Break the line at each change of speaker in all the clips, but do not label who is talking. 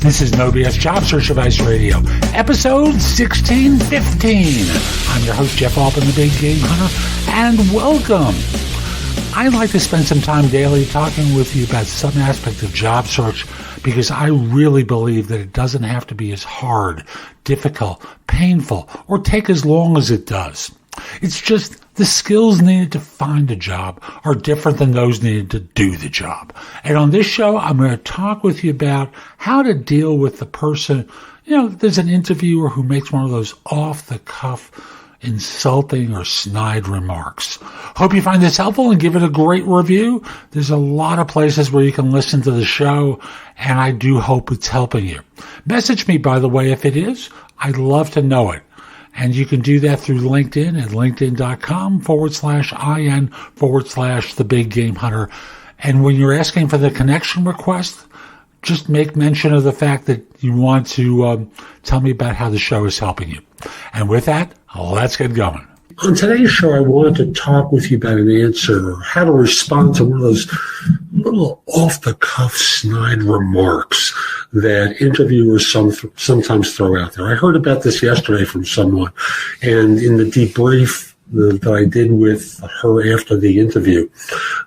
This is No BS Job Search Advice Radio, episode 1615. I'm your host, Jeff Altman, the Big Game Hunter, and welcome. I'd like to spend some time daily talking with you about some aspect of job search because I really believe that it doesn't have to be as hard, difficult, painful, or take as long as it does. It's just the skills needed to find a job are different than those needed to do the job. And on this show, I'm going to talk with you about how to deal with the person. There's an interviewer who makes one of those off-the-cuff, insulting or snide remarks. Hope you find this helpful and give it a great review. There's a lot of places where you can listen to the show, and I do hope it's helping you. Message me, by the way, if it is. I'd love to know it. And you can do that through LinkedIn at linkedin.com/IN/The Big Game Hunter. And when you're asking for the connection request, just make mention of the fact that you want to tell me about how the show is helping you. And with that, let's get going.
On today's show, I wanted to talk with you about an answer, or how to respond to one of those little off-the-cuff snide remarks that interviewers sometimes throw out there. I heard about this yesterday from someone, and in the debrief that I did with her after the interview,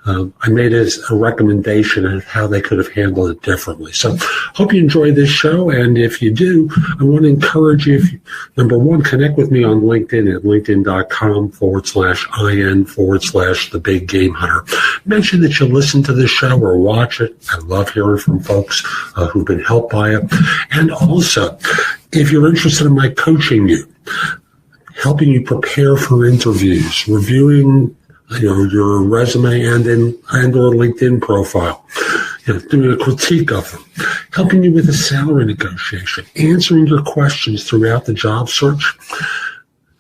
I made a recommendation of how they could have handled it differently. So hope you enjoy this show, and if you do, I want to encourage you, number one, connect with me on LinkedIn at linkedin.com/IN/The Big Game Hunter. Mention that you listen to this show or watch it. I love hearing from folks who've been helped by it. And also, if you're interested in my coaching you, helping you prepare for interviews, reviewing your resume and or LinkedIn profile, doing a critique of them, helping you with a salary negotiation, answering your questions throughout the job search.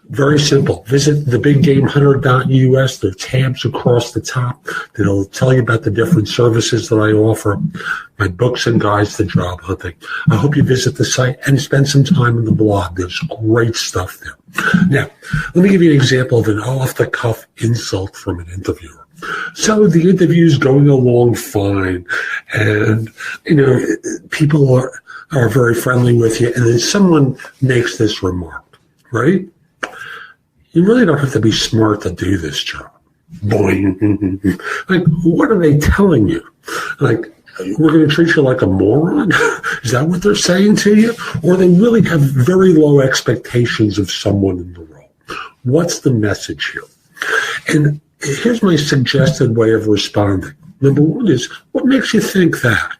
Very simple. Visit thebiggamehunter.us. There are tabs across the top that'll tell you about the different services that I offer, my books and guides to job hunting. I hope you visit the site and spend some time in the blog. There's great stuff there. Now, let me give you an example of an off-the-cuff insult from an interviewer. So the interview's going along fine, and, people are very friendly with you, and then someone makes this remark, right? You really don't have to be smart to do this job. Boing. Like, what are they telling you? Like, we're going to treat you like a moron? Is that what they're saying to you? Or they really have very low expectations of someone in the role? What's the message here? And here's my suggested way of responding. Number one is, what makes you think that?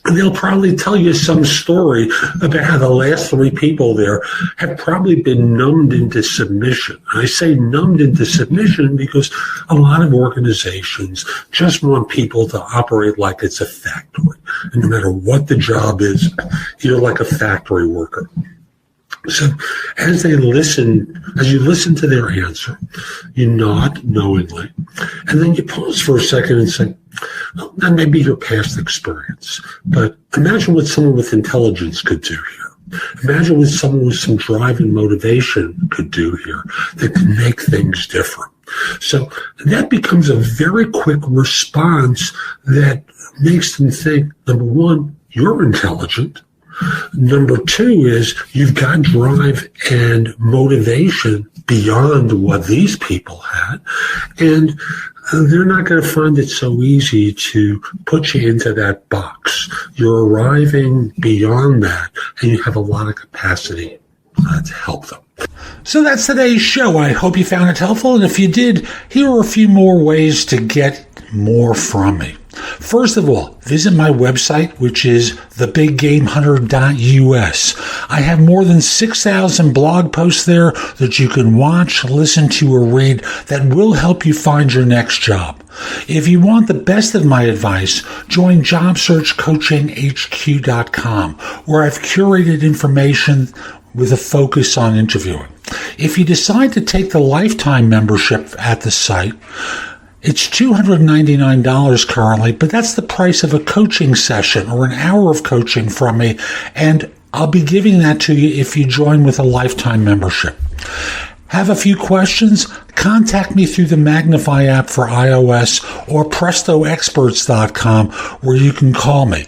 And they'll probably tell you some story about how the last three people there have probably been numbed into submission. And I say numbed into submission because a lot of organizations just want people to operate like it's a factory. And no matter what the job is, you're like a factory worker. So as you listen to their answer, you nod knowingly, and then you pause for a second and say, well, that may be your past experience, but imagine what someone with intelligence could do here. Imagine what someone with some drive and motivation could do here that could make things different. So that becomes a very quick response that makes them think, number one, you're intelligent. Number two is you've got drive and motivation beyond what these people had. And they're not going to find it so easy to put you into that box. You're arriving beyond that, and you have a lot of capacity to help them.
So that's today's show. I hope you found it helpful. And if you did, here are a few more ways to get more from me. First of all, visit my website, which is thebiggamehunter.us. I have more than 6,000 blog posts there that you can watch, listen to, or read that will help you find your next job. If you want the best of my advice, join JobSearchCoachingHQ.com, where I've curated information with a focus on interviewing. If you decide to take the lifetime membership at the site, it's $299 currently, but that's the price of a coaching session or an hour of coaching from me, and I'll be giving that to you if you join with a lifetime membership. Have a few questions? Contact me through the Magnify app for iOS or PrestoExperts.com, where you can call me.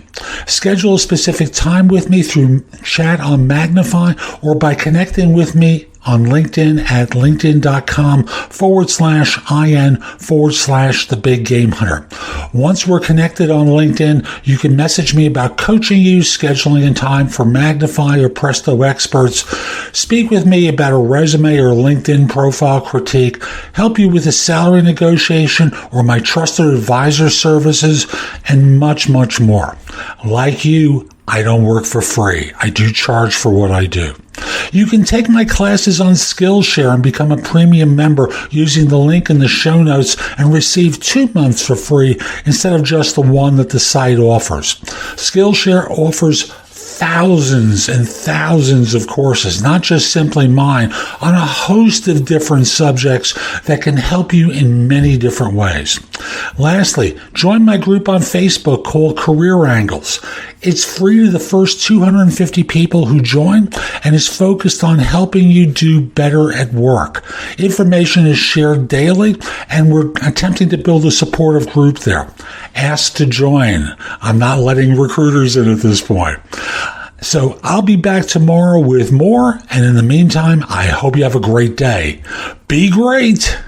Schedule a specific time with me through chat on Magnify or by connecting with me on LinkedIn at linkedin.com/IN/The Big Game Hunter. Once we're connected on LinkedIn, you can message me about coaching you, scheduling a time for Magnify or Presto Experts, speak with me about a resume or LinkedIn profile critique, help you with a salary negotiation or my trusted advisor services, and much, much more. Like you, I don't work for free. I do charge for what I do. You can take my classes on Skillshare and become a premium member using the link in the show notes and receive 2 months for free instead of just the one that the site offers. Skillshare offers thousands and thousands of courses, not just simply mine, on a host of different subjects that can help you in many different ways. Lastly, join my group on Facebook called Career Angles. It's free to the first 250 people who join and is focused on helping you do better at work. Information is shared daily, and we're attempting to build a supportive group there. Ask to join. I'm not letting recruiters in at this point. So I'll be back tomorrow with more, and in the meantime, I hope you have a great day. Be great!